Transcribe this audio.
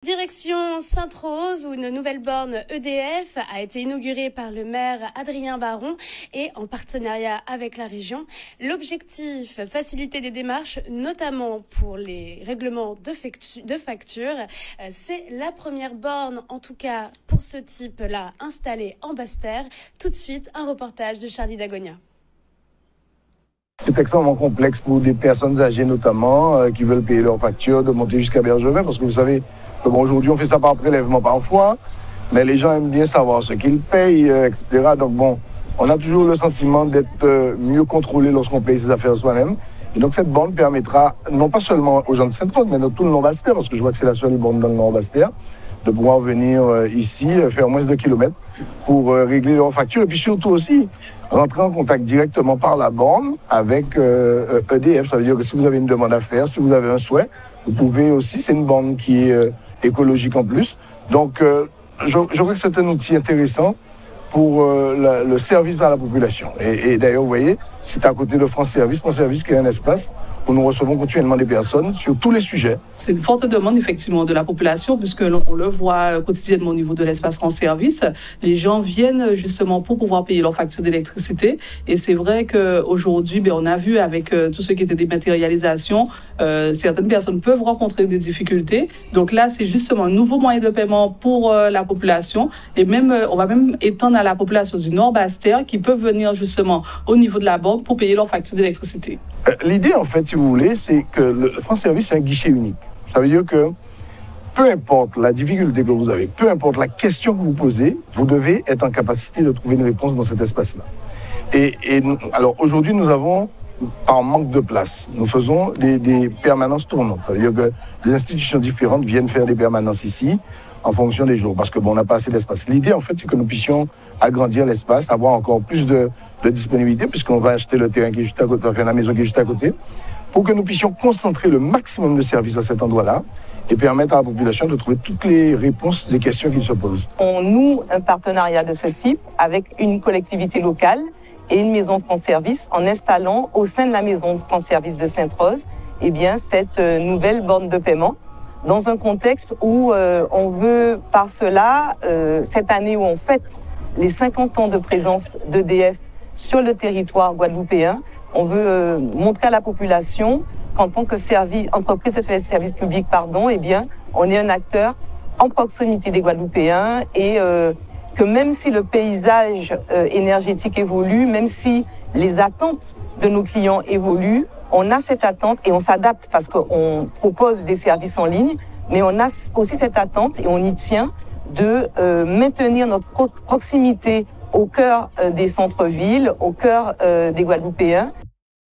Direction Sainte-Rose où une nouvelle borne EDF a été inaugurée par le maire Adrien Baron et en partenariat avec la région. L'objectif, faciliter les démarches, notamment pour les règlements de factures. C'est la première borne, en tout cas pour ce type-là, installée en Basse-Terre. Tout de suite, un reportage de Charlie Dagonia. C'est extrêmement complexe pour des personnes âgées notamment qui veulent payer leurs factures de monter jusqu'à Bergevin parce que vous savez, aujourd'hui on fait ça par prélèvement parfois, mais les gens aiment bien savoir ce qu'ils payent, etc. Donc bon, on a toujours le sentiment d'être mieux contrôlé lorsqu'on paye ses affaires soi-même. Et donc cette borne permettra, non pas seulement aux gens de Sainte-Rose, mais dans tout le Nord-Basse-Terre, parce que je vois que c'est la seule borne dans le Nord-Basse-Terre, de pouvoir venir ici, faire moins de kilomètres pour régler leurs factures. Et puis surtout aussi, rentrer en contact directement par la borne avec EDF. Ça veut dire que si vous avez une demande à faire, si vous avez un souhait, vous pouvez aussi, c'est une borne qui est écologique en plus. Donc je crois que c'est un outil intéressant pour le service à la population. Et d'ailleurs, vous voyez, c'est à côté de France Service qui est un espace où nous recevons continuellement des personnes sur tous les sujets. C'est une forte demande effectivement de la population puisque on le voit quotidiennement au niveau de l'espace France Service. Les gens viennent justement pour pouvoir payer leurs factures d'électricité et c'est vrai qu'aujourd'hui, on a vu avec tout ce qui était dématérialisation, certaines personnes peuvent rencontrer des difficultés. Donc là, c'est justement un nouveau moyen de paiement pour la population et même on va même étendre à la population du Nord-Basse-Terre qui peuvent venir justement au niveau de la banque pour payer leurs factures d'électricité. L'idée, en fait, si vous voulez, c'est que le France Service est un guichet unique. Ça veut dire que peu importe la difficulté que vous avez, peu importe la question que vous posez, vous devez être en capacité de trouver une réponse dans cet espace-là. Et alors aujourd'hui, nous avons, par manque de place, nous faisons des permanences tournantes. Ça veut dire que des institutions différentes viennent faire des permanences ici en fonction des jours, parce que on n'a pas assez d'espace. L'idée, en fait, c'est que nous puissions agrandir l'espace, avoir encore plus de disponibilité, puisqu'on va acheter le terrain qui est juste à côté, enfin la maison qui est juste à côté, pour que nous puissions concentrer le maximum de services à cet endroit-là et permettre à la population de trouver toutes les réponses des questions qui se posent. On noue un partenariat de ce type avec une collectivité locale et une maison France Service en installant au sein de la maison France Service de Sainte-Rose, cette nouvelle borne de paiement. Dans un contexte où on veut, par cela, cette année où on fête les 50 ans de présence d'EDF sur le territoire guadeloupéen, on veut montrer à la population qu'en tant que entreprise de service public, on est un acteur en proximité des Guadeloupéens et que même si le paysage énergétique évolue, même si les attentes de nos clients évoluent, on a cette attente et on s'adapte parce qu'on propose des services en ligne, mais on a aussi cette attente et on y tient de maintenir notre proximité au cœur des centres-villes, au cœur des Guadeloupéens.